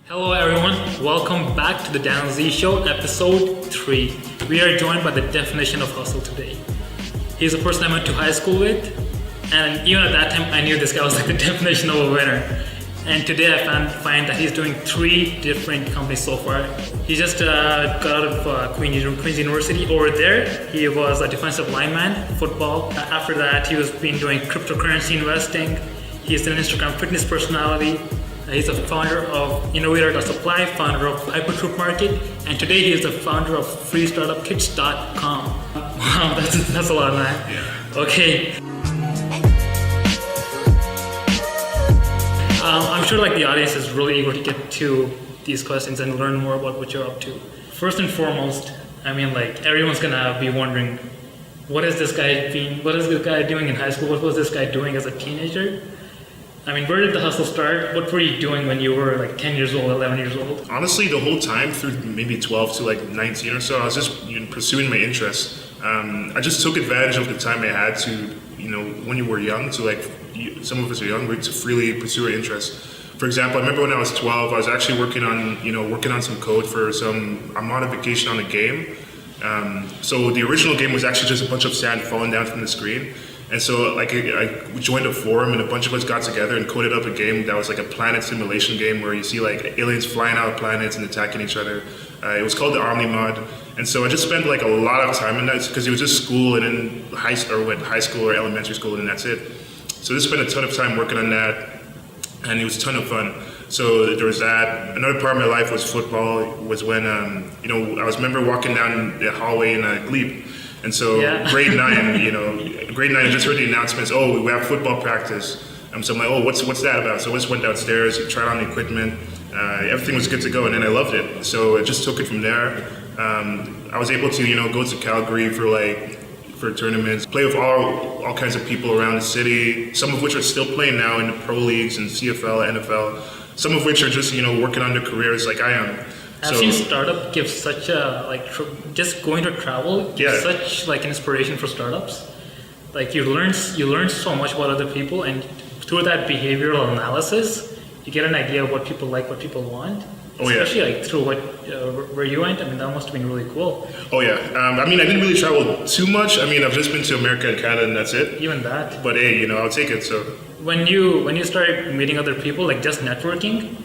Hello everyone, welcome back to the DaniyalZi Show, episode 3. We are joined by the definition of hustle today. He's a person I went to high school with, and even at that time I knew this guy was like the definition of a winner. And today I find that he's doing 3 different companies so far. He just got out of Queen's University. Over there, he was a defensive lineman, football. After that, he was doing cryptocurrency investing. He's an Instagram fitness personality. He's the founder of Innovator.supply, founder of Hypertroop Market, and today he is the founder of freestartupkits.com. Wow, that's a lot, man. Yeah. Okay. I'm sure the audience is really eager to get to these questions and learn more about what you're up to. First and foremost, everyone's gonna be wondering, what is this guy doing in high school? What was this guy doing as a teenager? Where did the hustle start? What were you doing when you were 10 years old, 11 years old? Honestly, the whole time through maybe 12 to 19 or so, I was just pursuing my interests. I just took advantage of the time I had to, when you were young, some of us are younger, to freely pursue our interests. For example, I remember when I was 12, I was actually working on some code for a modification on a game. So the original game was actually just a bunch of sand falling down from the screen. And so I joined a forum and a bunch of us got together and coded up a game that was a planet simulation game where you see aliens flying out of planets and attacking each other. It was called the Omni mod. And so I just spent a lot of time in that because it was just school and then high school or elementary school and that's it. So I just spent a ton of time working on that and it was a ton of fun. So there was that. Another part of my life was football. Was when I remember walking down the hallway in Glebe. And so grade 9, I just heard the announcements, oh, we have football practice. So I'm like, oh, what's that about? So I just went downstairs, tried on the equipment. Everything was good to go, and then I loved it. So I just took it from there. I was able to, go to Calgary for tournaments, play with all kinds of people around the city, some of which are still playing now in the pro leagues and CFL, NFL, some of which are just, working on their careers like I am. I've seen startup give such a, just going to travel gives such inspiration for startups. You learn so much about other people, and through that behavioral analysis, you get an idea of what people like, what people want. Especially through where you went. That must have been really cool. Oh yeah. I didn't really travel too much. I've just been to America and Canada, and that's it. Even that. But hey, I'll take it. So when you start meeting other people, just networking,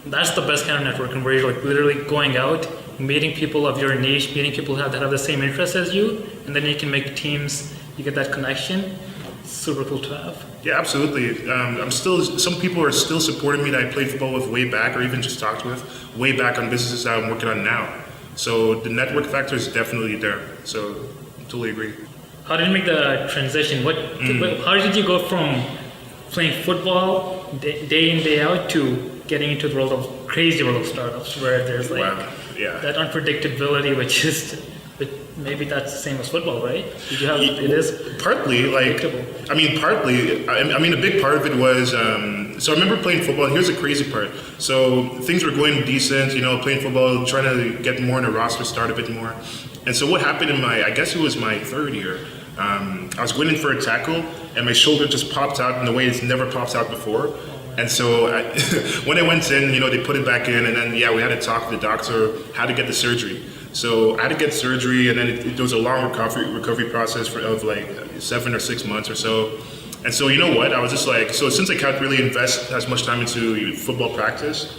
that's the best kind of networking, where you're literally going out, meeting people of your niche, meeting people that have the same interests as you, and then you can make teams. You get that connection. Super cool to have. Yeah, absolutely. Some people are still supporting me that I played football with way back, or even just talked with way back on businesses that I'm working on now. So the network factor is definitely there. So I totally agree. How did you make the transition? How did you go from playing football day in, day out to getting into the crazy world of startups, where there's that unpredictability, but maybe that's the same as football, right? Did you have it is partly partly. A big part of it was so I remember playing football. And here's the crazy part. So things were going decent, playing football, trying to get more in a roster, start a bit more. And so what happened in I guess it was my 3rd year. I was going in for a tackle, and my shoulder just popped out in a way it's never popped out before. And so when I went in, they put it back in, and then we had to talk to the doctor how to get the surgery. So I had to get surgery, and then there was a long recovery process of 7 or 6 months or so. And so I was just so since I can't really invest as much time into football practice,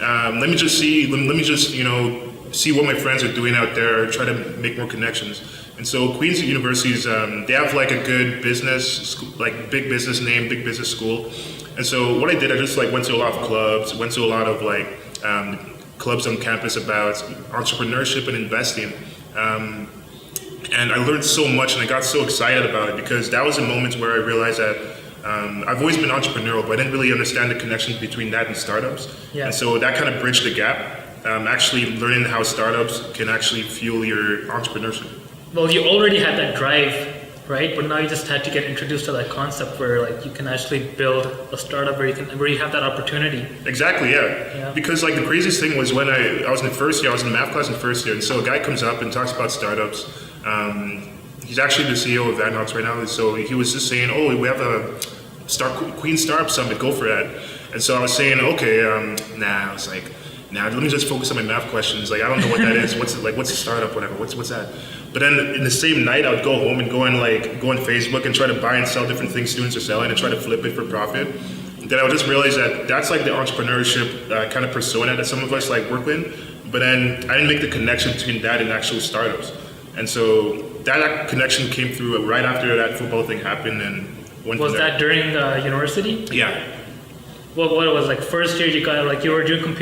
let me just see what my friends are doing out there, try to make more connections. And so Queen's universities, they have a good business, big business name, big business school. And so what I did, I just went to a lot of clubs, went to a lot of clubs on campus about entrepreneurship and investing. And I learned so much, and I got so excited about it, because that was a moment where I realized that I've always been entrepreneurial, but I didn't really understand the connection between that and startups. Yeah. And so that kind of bridged the gap, actually learning how startups can actually fuel your entrepreneurship. Well, you already had that drive, right? But now you just had to get introduced to that concept where you can actually build a startup where you have that opportunity. Exactly, yeah. Because the craziest thing was when I was in the first year, I was in math class in first year, and so a guy comes up and talks about startups. He's actually the CEO of Vanhox right now, so he was just saying, oh, we have a Queen Startup Summit, go for that. And so I was saying, okay, I was Now let me just focus on my math questions. Like I don't know what that is. What's a startup? Whatever. What's that? But then in the same night, I would go home and go on Facebook and try to buy and sell different things students are selling and try to flip it for profit. Then I would just realize that that's like the entrepreneurship kind of persona that some of us like work with. But then I didn't make the connection between that and actual startups. And so that connection came through right after that football thing happened. And was that during university? Yeah. What was like first year you got like you were doing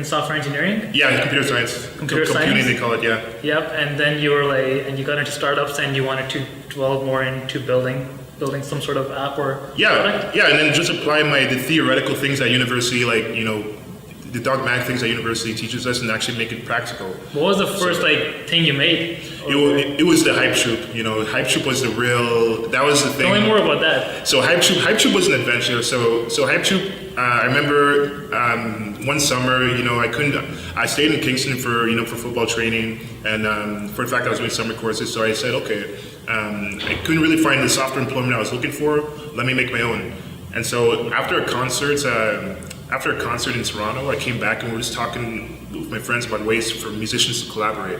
software engineering? Yeah, computer science. Computing science? They call it, yeah. Yep, and then you were and you got into startups and you wanted to dwell more into building some sort of app or product? Yeah, and then just apply the theoretical things at university, the dogmatic things that university teaches us and actually make it practical. What was the first thing you made? It was the Hype Troop. Hype Troop was that was the thing. Tell me more about that. So Hype Troop was an adventure. So Hype Troop, I remember one summer, I stayed in Kingston for football training and for the fact I was doing summer courses. So I said, okay, I couldn't really find the software employment I was looking for. Let me make my own. And so after a concert in Toronto, I came back and we were just talking with my friends about ways for musicians to collaborate.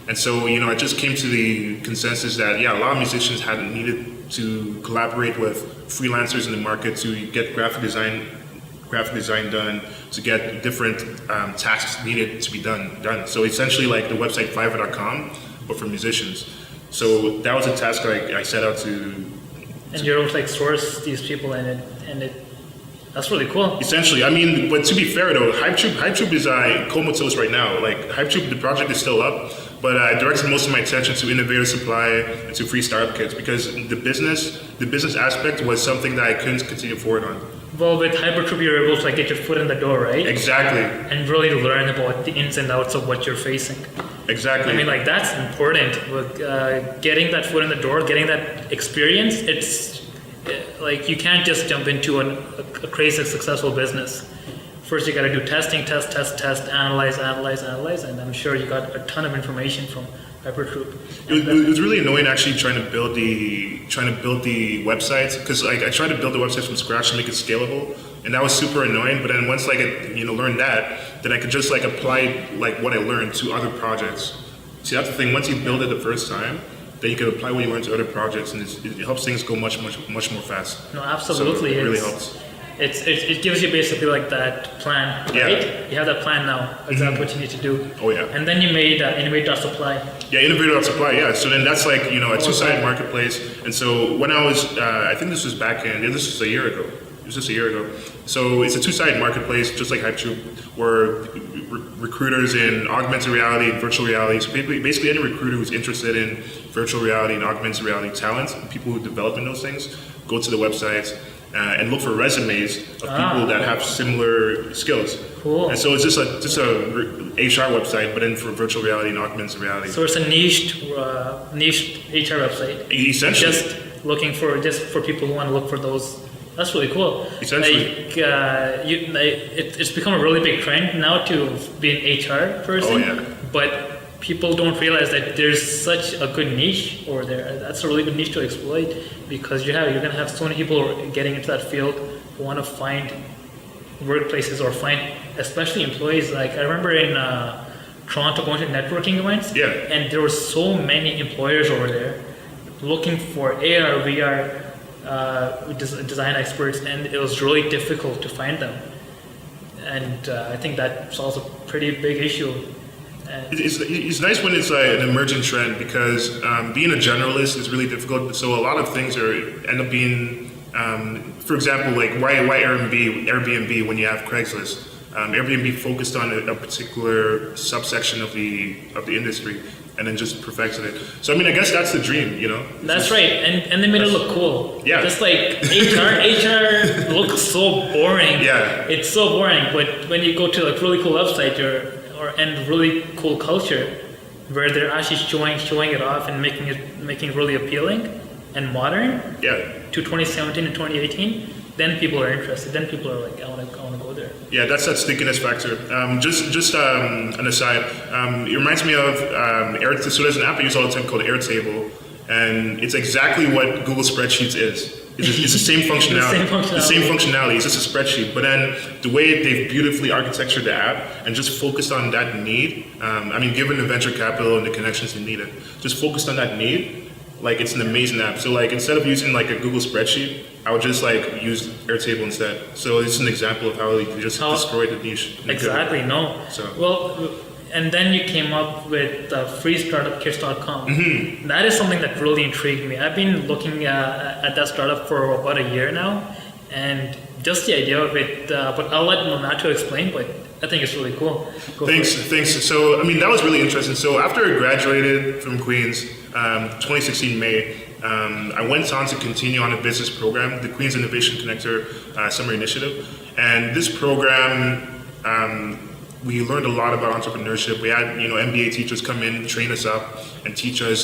And so, I just came to the consensus that, a lot of musicians hadn't needed to collaborate with freelancers in the market to get graphic design done, to get different tasks needed to be done. So essentially like the website Fiverr.com, but for musicians. So that was a task I set out to. And you're able to source these people and that's really cool. Essentially, but to be fair though, Hype Troop is comatose right now. Hype Troop, the project is still up, but I directed most of my attention to innovator supply and to free startup kits because the business aspect was something that I couldn't continue forward on. Well, with Hype Troop, you're able to get your foot in the door, right? Exactly. And really learn about the ins and outs of what you're facing. Exactly. That's important. With getting that foot in the door, getting that experience, it's you can't just jump into a crazy successful business. First you got to do testing, test, analyze, and I'm sure you got a ton of information from Hyper Troop. It was really annoying actually trying to build the websites because I tried to build the websites from scratch to make it scalable, and that was super annoying. But then once I learned that, then I could just apply what I learned to other projects. See, that's the thing. Once you build it the first time, then you can apply what you learn to other projects, and it helps things go much more fast. No, absolutely. So it really helps. It gives you basically that plan, right? Yeah. You have that plan now. Exactly what you need to do. Oh yeah. And then you made Innovate.supply. Yeah, Innovate.supply. Yeah. So then that's a two-sided marketplace. And so when I was, I think this was this was a year ago. It was just a year ago. So it's a two-sided marketplace, just like Hype Troop, where recruiters in augmented reality and virtual reality. So basically any recruiter who's interested in virtual reality and augmented reality talent, people who develop in those things, go to the websites and look for resumes of people that have similar skills. Cool. And so it's just a HR website, but then for virtual reality and augmented reality. So it's a niched HR website. Essentially. Just looking for people who want to look for those. That's really cool. Essentially. It's become a really big trend now to be an HR person. Oh yeah. But people don't realize that there's such a good niche over there. That's a really good niche to exploit because you're going to have so many people getting into that field who want to find workplaces or find especially employees. I remember in Toronto going to networking events, and there were so many employers over there looking for AR, VR design experts, and it was really difficult to find them. And I think that solves a pretty big issue. It's nice when it's an emerging trend because being a generalist is really difficult. So a lot of things end up being, for example, why Airbnb when you have Craigslist? Airbnb focused on a particular subsection of the industry and then just perfected it. So I guess that's the dream, That's right, and they made it look cool. Yeah. Just like HR looks so boring. Yeah. It's so boring, but when you go to a really cool website and really cool culture, where they're actually showing it off and making it really appealing and modern. Yeah. To 2017 and 2018, then people are interested. Then people are like, I want to go there. Yeah, that's that stickiness factor. Just an aside, it reminds me of so there's an app I use all the time called Airtable, and it's exactly what Google Spreadsheets is. It's the same functionality. The same functionality. It's just a spreadsheet. But then the way they've beautifully architectured the app and just focused on that need. I mean, given the venture capital and the connections they needed, just focused on that need. Like, it's an amazing app. So like, instead of using like a Google spreadsheet, I would just like use Airtable instead. So it's an example of how they just destroyed the niche. Exactly. No. So. Well, and then you came up with freestartupkits.com. Mm-hmm. That is something that really intrigued me. I've been looking at that startup for about a year now, and just the idea of it. But I'll let Natu explain. But I think it's really cool. Thanks. So I mean, that was really interesting. So after I graduated from Queens, 2016 May. I went on to continue on a business program, the Queens Innovation Connector Summer Initiative, and this program. We learned a lot about entrepreneurship. We had, MBA teachers come in, train us up, and teach us,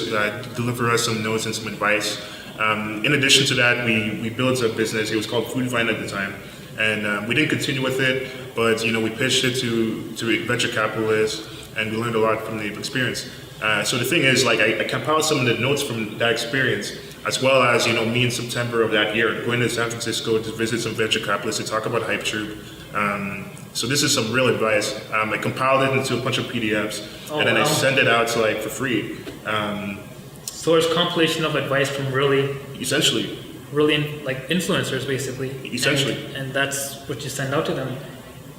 deliver us some notes and some advice. In addition to that, we built a business. It was called Food Vine at the time, and we didn't continue with it. But we pitched it to venture capitalists, and we learned a lot from the experience. So the thing is, like, I compiled some of the notes from that experience, as well as me in September of that year going to San Francisco to visit some venture capitalists to talk about Hype Troop. So this is some real advice. I compiled it into a bunch of PDFs, and then I sent it out to for free. So it's compilation of advice from really influencers, basically. Essentially. And that's what you send out to them.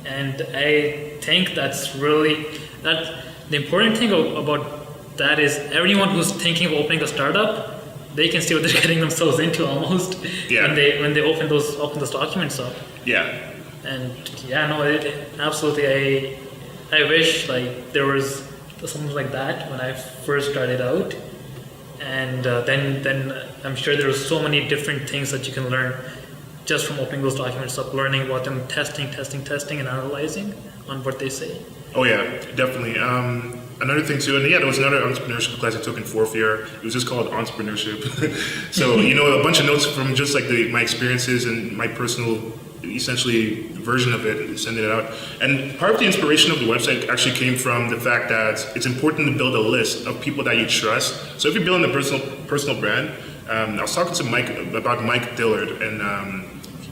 And I think that's really the important thing about that is everyone who's thinking of opening a startup, they can see what they're getting themselves into almost when they open those documents up. Yeah. And absolutely. I wish there was something like that when I first started out, and then I'm sure there are so many different things that you can learn just from opening those documents up, learning about them, testing, and analyzing on what they say. Oh yeah, definitely. Another thing too, and there was another entrepreneurship class I took in fourth year. It was just called entrepreneurship. So a bunch of notes from just my experiences and my personal, essentially, version of it, sending it out. And part of the inspiration of the website actually came from the fact that it's important to build a list of people that you trust. So if you're building a personal brand, I was talking to Mike Dillard, and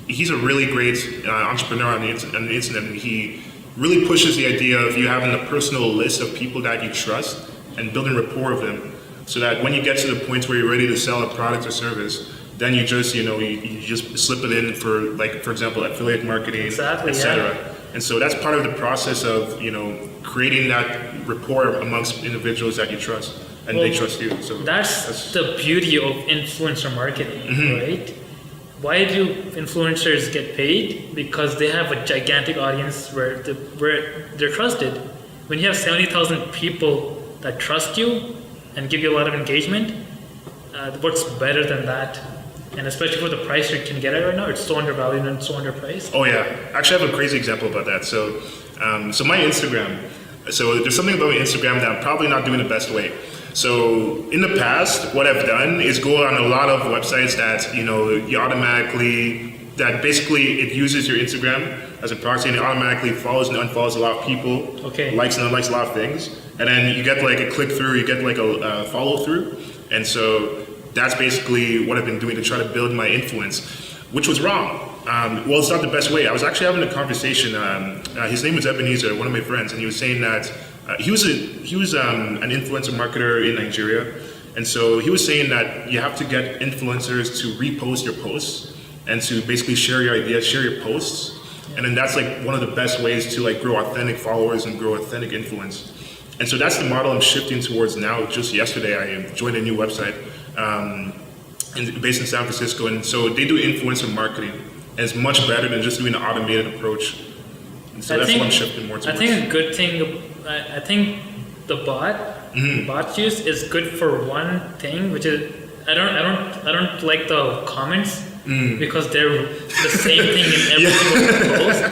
he's a really great entrepreneur on the internet, and he really pushes the idea of you having a personal list of people that you trust and building rapport with them, so that when you get to the point where you're ready to sell a product or service, then you just you just slip it in for example, affiliate marketing, exactly, etc. Yeah. And so that's part of the process of creating that rapport amongst individuals that you trust, and they trust you. So that's the beauty of influencer marketing, right? Why do influencers get paid? Because they have a gigantic audience where they're trusted. When you have 70,000 people that trust you and give you a lot of engagement, what's better than that? And especially for the price you can get it right now, it's so undervalued and so underpriced. Oh yeah, actually I have a crazy example about that. So my Instagram. So there's something about my Instagram that I'm probably not doing the best way. So in the past, what I've done is go on a lot of websites that you automatically, that basically it uses your Instagram as a proxy, and it automatically follows and unfollows a lot of people, likes and unlikes a lot of things, and then you get a click through, you get a follow through, and so that's basically what I've been doing to try to build my influence, which was wrong. Well, it's not the best way. I was actually having a conversation. His name was Ebenezer, one of my friends, and he was saying that he was an influencer marketer in Nigeria, and so he was saying that you have to get influencers to repost your posts and to basically share your ideas, share your posts, and then that's one of the best ways to grow authentic followers and grow authentic influence. And so that's the model I'm shifting towards now. Just yesterday, I joined a new website based in San Francisco, and so they do influencer marketing, and it's much better than just doing an automated approach. And so that's what I'm shifting more towards. I think a good thing. I think the bot use is good for one thing, which is I don't like the comments because they're the same thing in every single post.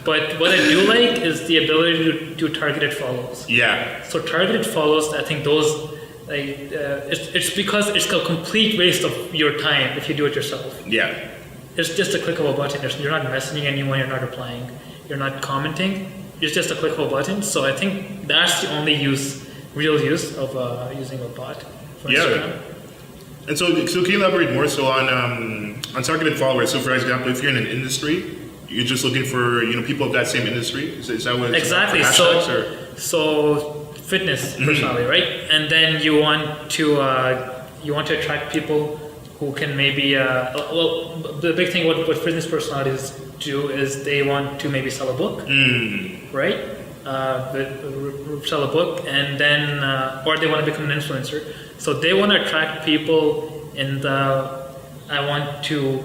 But what I do like is the ability to do targeted follows. Yeah. So targeted follows, I think those it's because it's a complete waste of your time if you do it yourself. Yeah. It's just a click of a button. You're not messaging anyone. You're not replying. You're not commenting. It's just a click of a button. So I think that's the only real use of using a bot for Instagram. And so can you elaborate more so on Untargeted followers. So, for example, if you're in an industry, you're just looking for people of that same industry. Is that what? Exactly. So fitness personality, right? And then you want to attract people who can maybe the big thing what fitness personalities do is they want to maybe sell a book, right? Sell a book, and then or they want to become an influencer. So they want to attract people in the I want to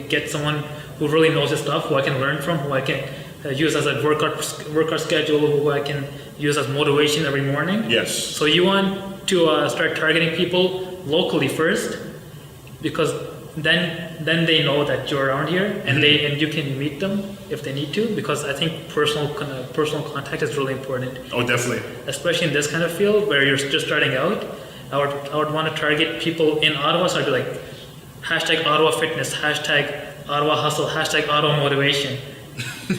get someone who really knows his stuff, who I can learn from, who I can use as a workout schedule, who I can use as motivation every morning. Yes. So you want to start targeting people locally first, because then they know that you're around here, and you can meet them if they need to. Because I think personal contact is really important. Oh, definitely. Especially in this kind of field where you're just starting out. I would want to target people in Ottawa, so I'd be like, hashtag Ottawa fitness, hashtag Ottawa hustle, hashtag Ottawa motivation.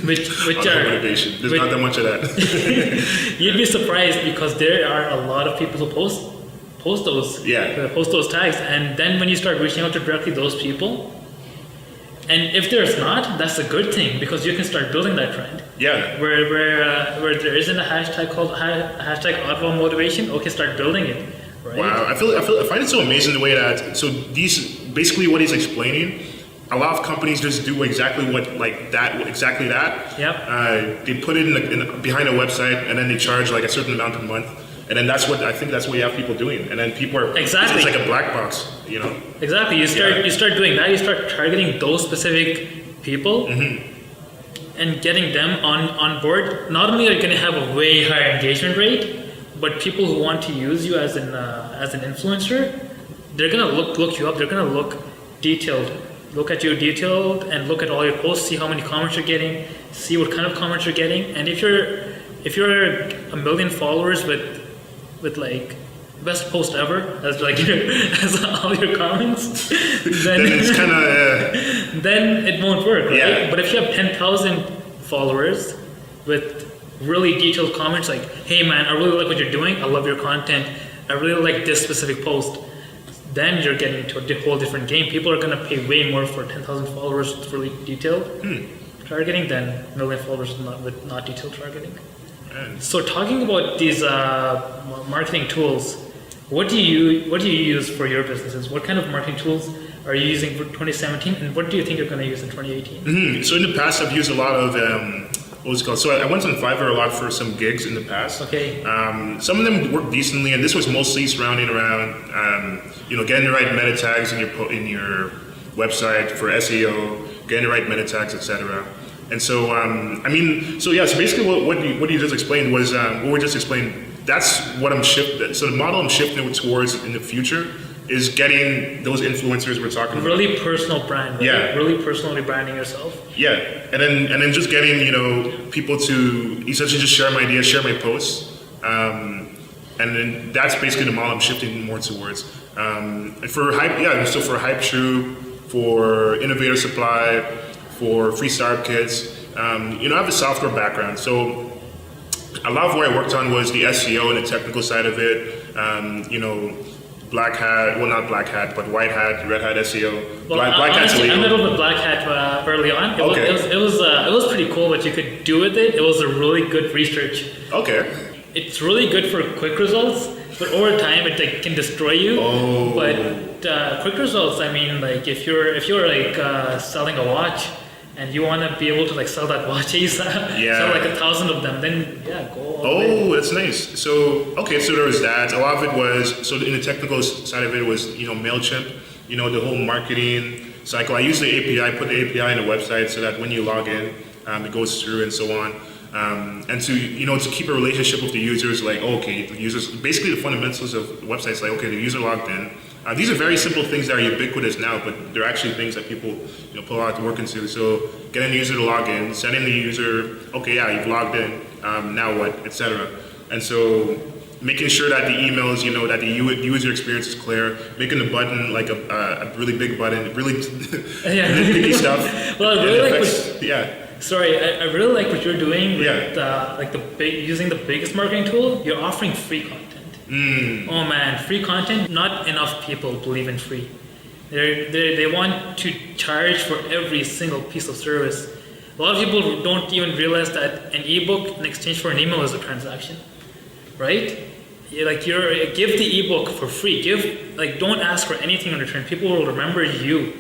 Which Ottawa motivation. There's not that much of that. You'd be surprised because there are a lot of people who post those tags, and then when you start reaching out to directly those people, and if there's not, that's a good thing because you can start building that trend. Yeah. Where there isn't a hashtag called hashtag Ottawa motivation, okay, start building it. Right? Wow, I find it so amazing the way that these basically what he's explaining. A lot of companies just do exactly that. Yep. They put it in behind a website, and then they charge like a certain amount per month, and then that's what you have people doing, and then people are exactly. It's like a black box, Exactly. You start doing that. You start targeting those specific people. And getting them on board. Not only are you going to have a way higher engagement rate, but people who want to use you as an influencer, they're gonna look you up. They're gonna look at you detailed, and look at all your posts, see how many comments you're getting, see what kind of comments you're getting. And if you're 1 million followers with like best post ever as like as all your comments, then it's kind of then it won't work, right? Yeah. But if you have 10,000 followers with really detailed comments like, hey man, I really like what you're doing, I love your content, I really like this specific post, then you're getting into a whole different game. People are going to pay way more for 10,000 followers with really detailed targeting than 1 million followers with not detailed targeting. So talking about these marketing tools, what do you use for your businesses? What kind of marketing tools are you using for 2017, and what do you think you're going to use in 2018? So in the past, I've used a lot of So I went on Fiverr a lot for some gigs in the past. Okay. Some of them worked decently, and this was mostly surrounding around getting the right meta tags in your website for SEO, getting the right meta tags, etc. And so so basically what you just explained was what we just explained. That's what I'm shifting. So the model I'm shifting towards in the future is getting those influencers we're talking about. Really personal brand, right? Yeah. Really personally branding yourself. Yeah, and then just getting people to essentially just share my ideas, share my posts, and then that's basically the model I'm shifting more towards. For Hype True, for Innovator Supply, for Free Startup Kits, I have a software background, so a lot of what I worked on was the SEO and the technical side of it. Black hat, well not black hat, but white hat, red hat SEO. Well, black hat's honestly, illegal. I met with black hat early on. It was pretty cool what you could do with it. It was a really good research. Okay. It's really good for quick results, but over time it can destroy you. Oh. But quick results, I mean, like if you're selling a watch, and you want to be able to sell that watch ASAP, sell 1,000 of them, then go all the way. Oh, that's nice. So there was that. A lot of it was, so in the technical side of it was, MailChimp, the whole marketing cycle. I use the API, put the API in the website so that when you log in, it goes through and so on. And to keep a relationship with the users, the users, basically the fundamentals of websites, the user logged in. These are very simple things that are ubiquitous now, but they're actually things that people put a lot of work into. So getting the user to log in, sending the user, you've logged in, now what, etc. And so making sure that the emails, that the user experience is clear, making the button like a really big button, really nitpicky stuff. Well, I really like Sorry, I really like what you're doing with using the biggest marketing tool. You're offering free content. Oh man, free content. Not enough people believe in free. They want to charge for every single piece of service. A lot of people don't even realize that an ebook in exchange for an email is a transaction, right? Give the ebook for free. Don't ask for anything in return. People will remember you.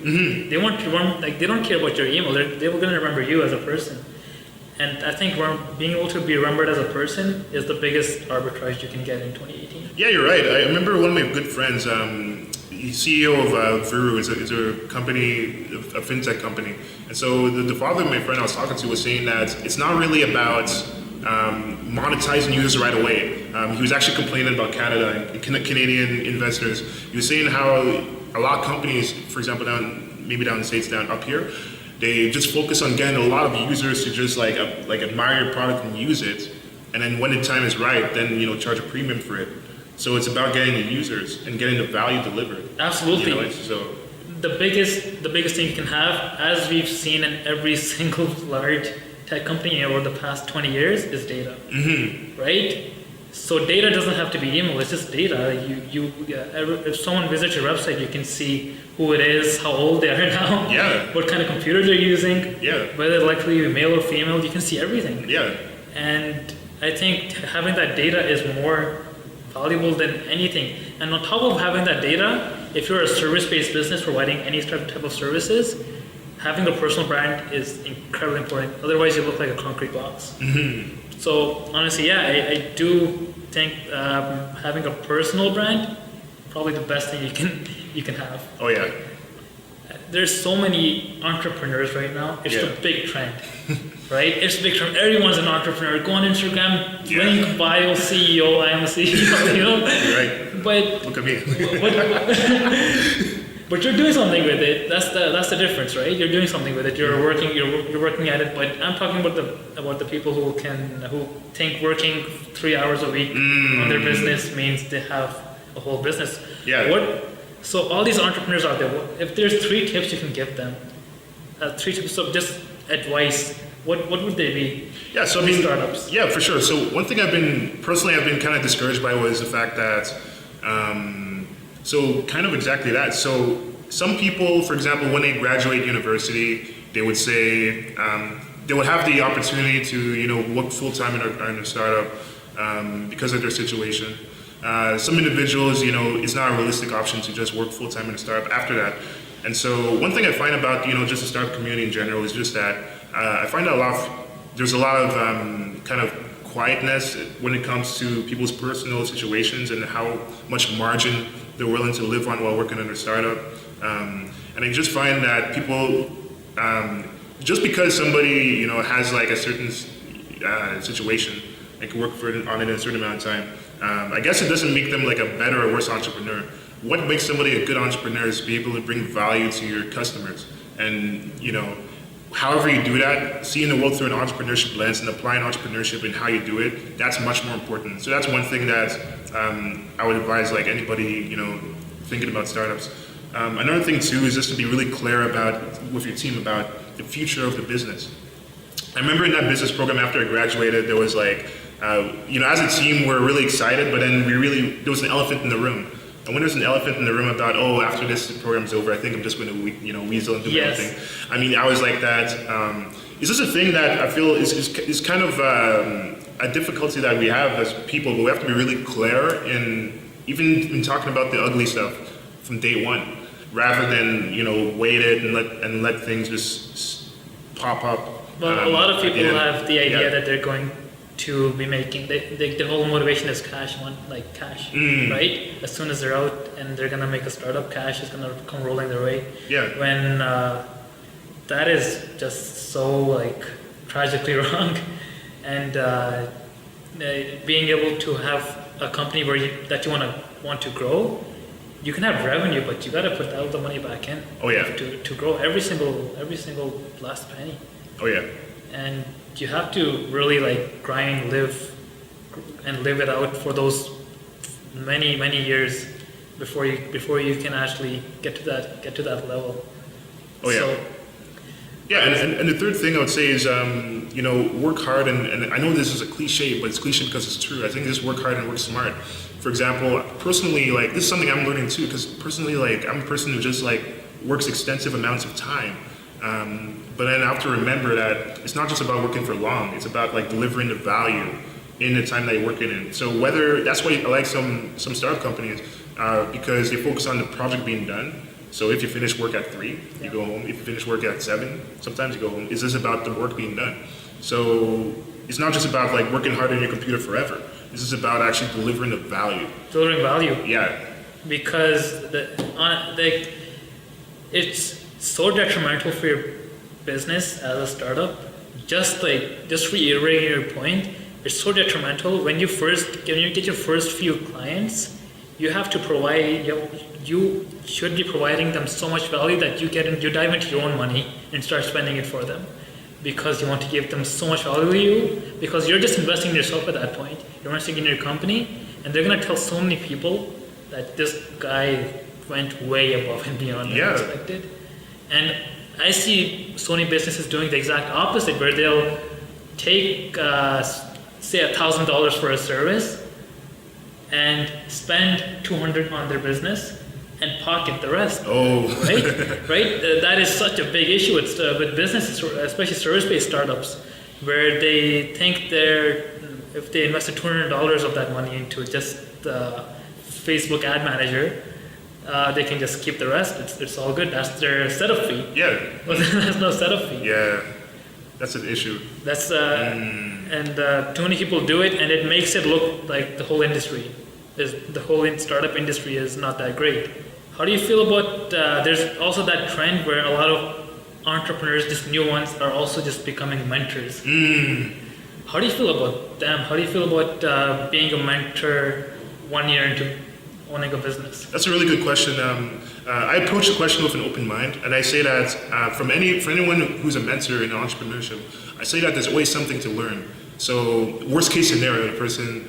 They want to they don't care about your email. They're going to remember you as a person. And I think being able to be remembered as a person is the biggest arbitrage you can get in 2018. Yeah, you're right. I remember one of my good friends, he's CEO of Vuru, is a company, a fintech company. And so the father of my friend I was talking to was saying that it's not really about monetizing users right away. He was actually complaining about Canada and Canadian investors. He was saying how a lot of companies, for example, down in the States, down up here, they just focus on getting a lot of users to just like admire your product and use it, and then when the time is right, then charge a premium for it. So it's about getting the users and getting the value delivered. Absolutely. So the biggest thing you can have, as we've seen in every single large tech company over the past 20 years, is data. Right? So data doesn't have to be email, it's just data. If someone visits your website, you can see who it is, how old they are now, what kind of computer they're using, whether they're likely to be male or female, you can see everything. And I think having that data is more valuable than anything. And on top of having that data, if you're a service-based business providing any type of services, having a personal brand is incredibly important. Otherwise, you look like a concrete box. So honestly, I do think having a personal brand probably the best thing you can have. Oh yeah. There's so many entrepreneurs right now. It's the big trend, right? It's a big trend. Everyone's an entrepreneur. Go on Instagram, link bio CEO. I am a CEO. Right. But look at me. But you're doing something with it. That's the difference, right? You're doing something with it. You're working at it. But I'm talking about the people who think working 3 hours a week on their business means they have a whole business. So all these entrepreneurs out there, if there's 3 tips you can give them, 3 tips of just advice, what would they be? Yeah, so startups. Yeah, for sure. So one thing I've been kind of discouraged by was the fact that, so kind of exactly that. So some people, for example, when they graduate university, they would say they would have the opportunity to work full time in a startup because of their situation. Some individuals, it's not a realistic option to just work full time in a startup after that. And so one thing I find about just the startup community in general is just that I find that there's a lot of kind of quietness when it comes to people's personal situations and how much margin they're willing to live on while working in a startup. And I just find that people, just because somebody has like a certain situation, they can work on it in a certain amount of time. I guess it doesn't make them like a better or worse entrepreneur. What makes somebody a good entrepreneur is be able to bring value to your customers. And however you do that, seeing the world through an entrepreneurship lens and applying entrepreneurship in how you do it, that's much more important. So that's one thing that I would advise like anybody thinking about startups. Another thing too is just to be really clear with your team about the future of the business. I remember in that business program after I graduated, there was like, as a team, we're really excited, but then there was an elephant in the room. And when there's an elephant in the room about, after this program's over, I think I'm just going to, weasel into my own thing. I mean, I was like that. Is this a thing that I feel is kind of a difficulty that we have as people, but we have to be really clear even in talking about the ugly stuff from day one, rather than, wait it and let things just pop up. Well, a lot of people have the idea that they're going to be making, the whole motivation is cash, right? As soon as they're out and they're gonna make a startup, cash is gonna come rolling their way. When that is just so like tragically wrong. And being able to have a company that you want to grow, you can have revenue, but you gotta put all the money back in. To grow every single last penny. And you have to really like grind, live it out for those many years before you can actually get to that level. So Yeah, and the third thing I would say is, work hard, and I know this is a cliche, but it's cliche because it's true. I think just work hard and work smart. For example, personally, like, this is something I'm learning too, because personally, like, I'm a person who just, like, works extensive amounts of time. But then I have to remember that it's not just about working for long, it's about, like, delivering the value in the time that you're working in. So that's why I like some startup companies, because they focus on the project being done. So if you finish work at 3, you go home. If you finish work at 7, sometimes you go home. It's just about the work being done. So it's not just about, like, working hard on your computer forever. This is about actually delivering the value. Delivering value. Yeah. Because it's so detrimental for your business as a startup. Just reiterating your point, it's so detrimental when you get your first few clients. You have to provide. You should be providing them so much value that you dive into your own money and start spending it for them, because you want to give them so much value to you, because you're just investing in yourself at that point. You're investing in your company, and they're gonna tell so many people that this guy went way above and beyond than expected. And I see so many businesses doing the exact opposite, where they'll take say $1,000 for a service and spend $200 on their business and pocket the rest. Oh, right. That is such a big issue with businesses, especially service-based startups, where they think if they invested $200 of that money into just Facebook ad manager, they can just keep the rest. It's all good. That's their setup fee. Yeah. There's no setup fee. Yeah, that's an issue. That's and too many people do it, and it makes it look like the whole startup industry is not that great. How do you feel about? There's also that trend where a lot of entrepreneurs, just new ones, are also just becoming mentors. How do you feel about them? How do you feel about being a mentor 1 year into owning a business? That's a really good question. I approach the question with an open mind, and I say that for anyone who's a mentor in entrepreneurship, I say that there's always something to learn. So worst case scenario, the person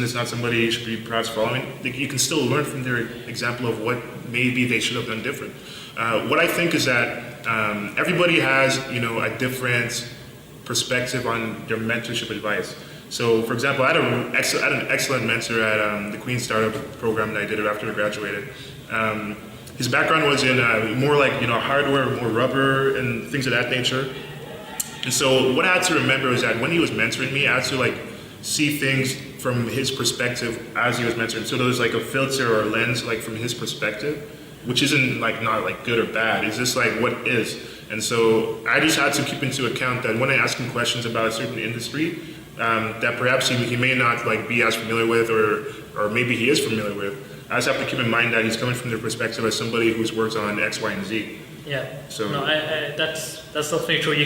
is not somebody you should be perhaps following. You can still learn from their example of what maybe they should have done different. What I think is that everybody has a different perspective on their mentorship advice. So, for example, I had an excellent mentor at the Queen Startup program that I did after I graduated. His background was in more like hardware, more rubber, and things of that nature. And so, what I had to remember is that when he was mentoring me, I had to see things from his perspective as he was mentoring. So there was a filter or a lens from his perspective, which isn't not good or bad. It's just what is. And so I just had to keep into account that when I ask him questions about a certain industry, that perhaps he may not be as familiar with, or maybe he is familiar with. I just have to keep in mind that he's coming from the perspective as somebody who's worked on X, Y, and Z. Yeah. So no, that's definitely true. You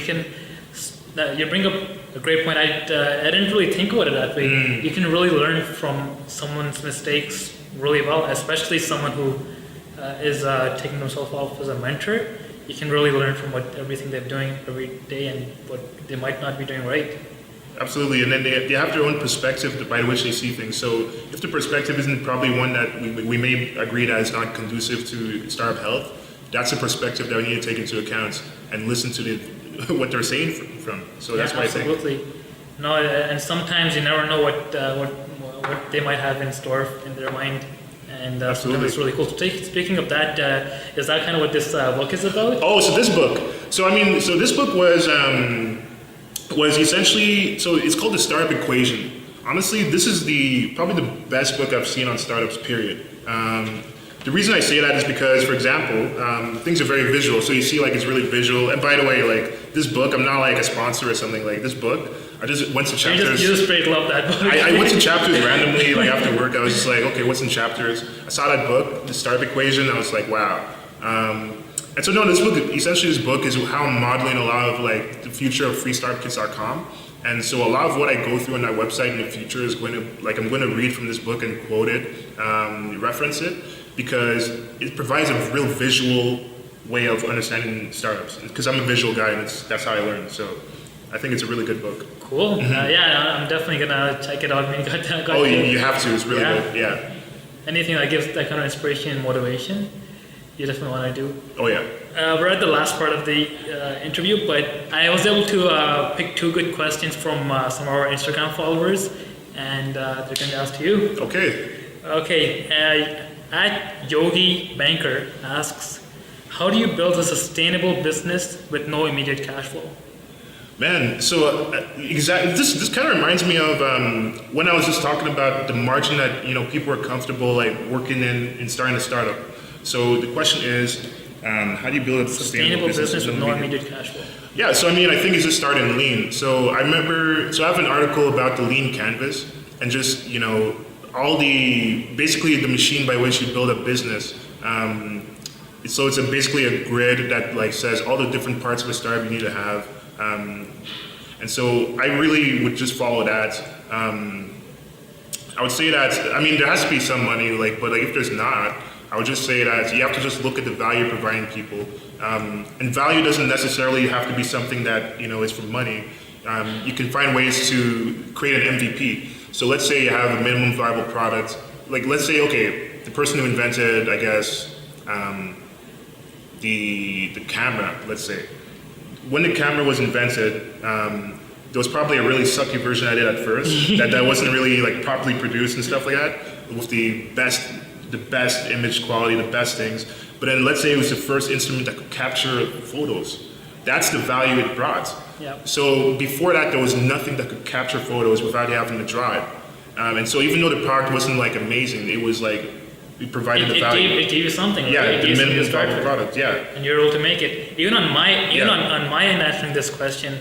bring up a great point. I didn't really think about it that way. You can really learn from someone's mistakes really well, especially someone who is taking themselves off as a mentor. You can really learn from everything they're doing every day and what they might not be doing right. Absolutely, and then they have their own perspective by which they see things. So if the perspective isn't probably one that we may agree that is not conducive to startup health, that's a perspective that we need to take into account and listen to what they're saying from. So that's why absolutely. I think. No, and sometimes you never know what they might have in store in their mind, and sometimes it's really cool. Speaking of that, is that kind of what this book is about? Oh, so this book. So this book was essentially, so it's called The Startup Equation. Honestly, this is probably the best book I've seen on startups, period. The reason I say that is because, for example, things are very visual. So you see it's really visual. And by the way, this book, I'm not a sponsor or something. This book, I just went to chapters. You just straight love that book. I went to chapters randomly, after work. I was just okay, what's in chapters? I saw that book, The Startup Equation. I was wow. And so this book is how I'm modeling a lot of the future of freestartupkits.com. And so a lot of what I go through on that website in the future is going to I'm going to read from this book and quote it, reference it, because it provides a real visual way of understanding startups. Because I'm a visual guy, and that's how I learn. So I think it's a really good book. Cool. Mm-hmm. I'm definitely gonna check it out. You have to. It's really good. Yeah. Anything that gives that kind of inspiration and motivation, you definitely want to do. Oh yeah. we're at the last part of the interview, but I was able to pick two good questions from some of our Instagram followers, and they're going to ask to you. Okay. Okay, at Yogi Banker asks, how do you build a sustainable business with no immediate cash flow? Man, so exactly. This kind of reminds me of when I was just talking about the margin that people are comfortable like working in starting a startup. So the question is, how do you build a sustainable business with no immediate cash flow? Yeah, so I mean, I think it's just starting lean. So I have an article about the lean canvas and just basically the machine by which you build a business. So it's basically a grid that like says all the different parts of a startup you need to have. And so I really would just follow that. I would say that, I mean, there has to be some money, but if there's not, I would just say that you have to just look at the value you're providing people. And value doesn't necessarily have to be something that, is for money. You can find ways to create an MVP. So let's say you have a minimum viable product. Like, let's say, okay, the person who invented, I guess, the camera, let's say. When the camera was invented, there was probably a really sucky version I did at first that wasn't really like properly produced and stuff like that, with the best image quality, the best things. But then let's say it was the first instrument that could capture photos. That's the value it brought. Yep. So before that, there was nothing that could capture photos without having to draw it. And so even though the product wasn't like amazing, it was like we provided the value. It gave you something. Yeah, right? the minimum viable product. Yeah. And you're able to make it. Even on my end answering this question,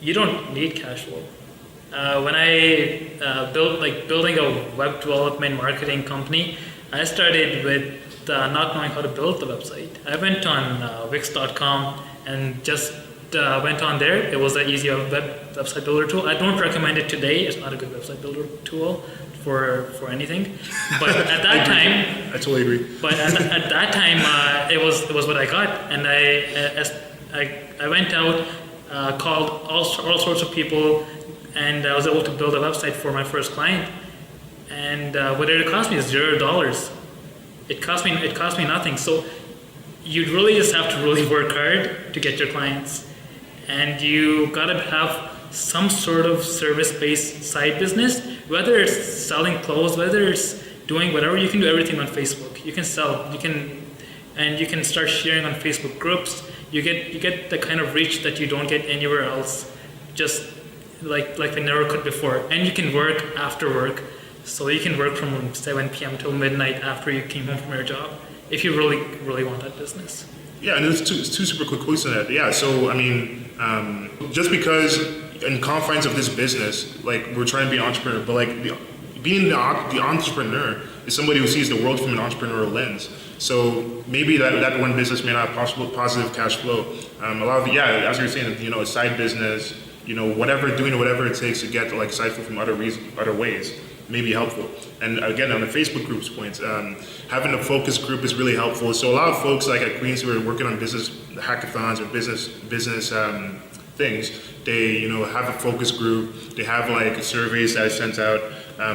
you don't need cash flow. When I building a web development marketing company, I started with not knowing how to build the website. I went on Wix.com and just went on there. It was an easy website builder tool. I don't recommend it today. It's not a good website builder tool for anything. But at that time, I totally agree. But at that time, it was what I got, and I went out, called all sorts of people, and I was able to build a website for my first client. And what did it cost me? $0. It cost me nothing. So you really just have to really work hard to get your clients, and you gotta have some sort of service-based side business, whether it's selling clothes, whether it's doing whatever. You can do everything on Facebook. You can sell, you can start sharing on Facebook groups. You get the kind of reach that you don't get anywhere else, just like I never could before. And you can work after work, so you can work from 7 p.m. till midnight after you came home from your job, if you really want that business. Yeah, and there's two super quick quotes on that. Yeah, so I mean, just because in confines of this business, like we're trying to be an entrepreneur, but like being the entrepreneur is somebody who sees the world from an entrepreneurial lens. So maybe that one business may not have positive cash flow. A lot of as you're saying, a side business, doing whatever it takes to get like side flow from other ways may be helpful. And again, on the Facebook group's point, having a focus group is really helpful. So a lot of folks like at Queens who are working on business hackathons or business things, they have a focus group. They have like surveys that are sent out,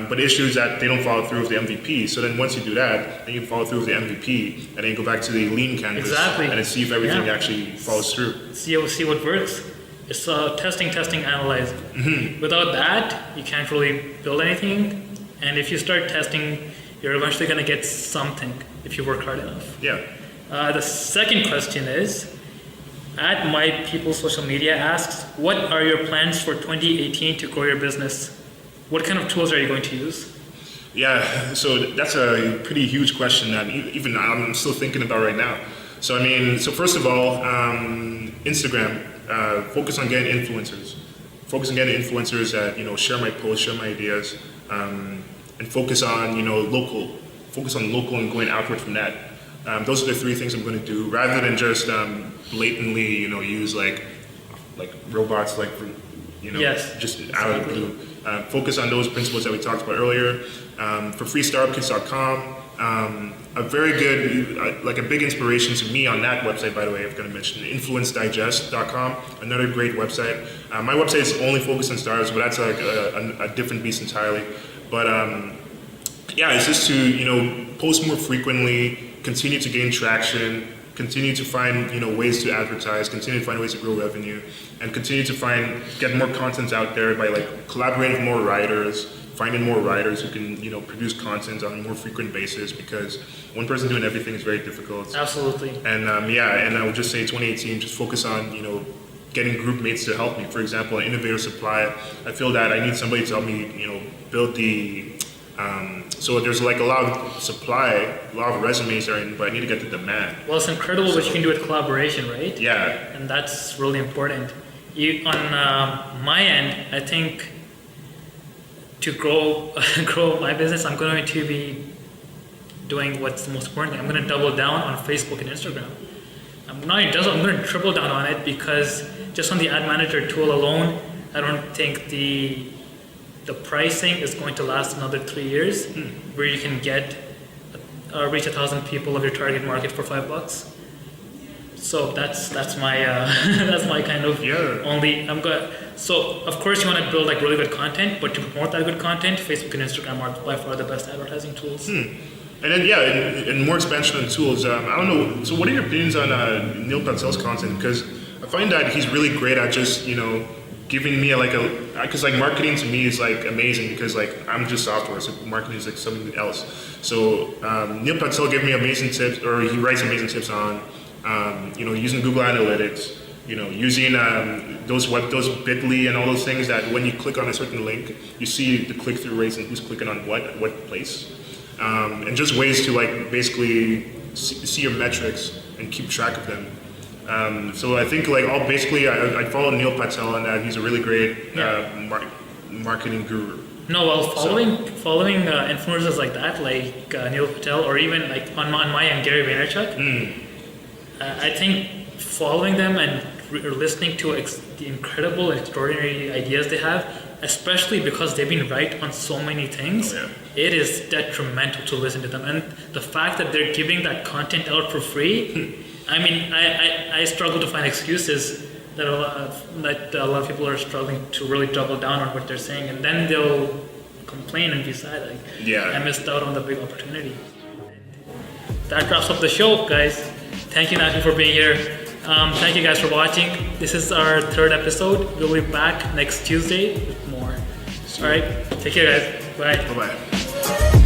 but issues that they don't follow through with the MVP. So then once you do that, then you follow through with the MVP, and then you go back to the lean canvas and then see if everything actually follows through. See what works. It's testing, analyzing. Mm-hmm. Without that, you can't really build anything. And if you start testing, you're eventually going to get something if you work hard enough. Yeah. The second question is, at My People Social Media asks, what are your plans for 2018 to grow your business? What kind of tools are you going to use? Yeah, so that's a pretty huge question that even I'm still thinking about right now. So I mean, first of all, Instagram. Focus on getting influencers. Focus on getting influencers that share my posts, share my ideas, and focus on local. Focus on local and going outward from that. Those are the three things I'm going to do, rather than just blatantly use like robots yes, just out of the blue. Focus on those principles that we talked about earlier. For freestartupkits.com. A very good, a big inspiration to me on that website, by the way, I'm going to mention influencedigest.com, another great website. My website is only focused on startups, but that's like a different beast entirely. But it's just to, post more frequently, continue to gain traction, continue to find ways to advertise, continue to find ways to grow revenue, and continue to get more content out there by like collaborating with more writers, finding more writers who can produce content on a more frequent basis, because one person doing everything is very difficult. Absolutely. And and I would just say 2018, just focus on getting group mates to help me. For example, an innovator supply, I feel that I need somebody to help me build the so there's like a lot of supply, a lot of resumes are in, but I need to get the demand. Well, it's incredible what you can do with collaboration, right? Yeah. And that's really important. On my end, I think to grow my business, I'm going to be doing what's the most important thing. I'm going to double down on Facebook and Instagram. I'm going to triple down on it, because just on the ad manager tool alone, I don't think the pricing is going to last another 3 years, where you can reach 1,000 people of your target market for $5. So that's my that's my kind of only. So of course you want to build like really good content, but to promote that good content, Facebook and Instagram are by far the best advertising tools. And then and more expansion on tools. I don't know. So what are your opinions on Neil Patel's content? Because I find that he's really great at just giving me because like marketing to me is like amazing, because like I'm just software, so marketing is like something else. So Neil Patel gave me amazing tips, or he writes amazing tips on using Google Analytics, using those Bitly and all those things, that when you click on a certain link, you see the click-through rates and who's clicking on what place, and just ways to like basically see your metrics and keep track of them. So I think like I follow Neil Patel on that. He's a really great marketing guru. No, well, following influencers like that, like Neil Patel, or even like on my end, Gary Vaynerchuk, I think following them and listening to the incredible and extraordinary ideas they have, especially because they've been right on so many things, it is detrimental to listen to them. And the fact that they're giving that content out for free, I mean, I struggle to find excuses that a lot of people are struggling to really double down on what they're saying, and then they'll complain and be sad, like, I missed out on the big opportunity. That wraps up the show, guys. Thank you, Natu, for being here. Thank you guys for watching. This is our 3rd episode. We'll be back next Tuesday with more. All right, take care, guys. Bye. Bye-bye.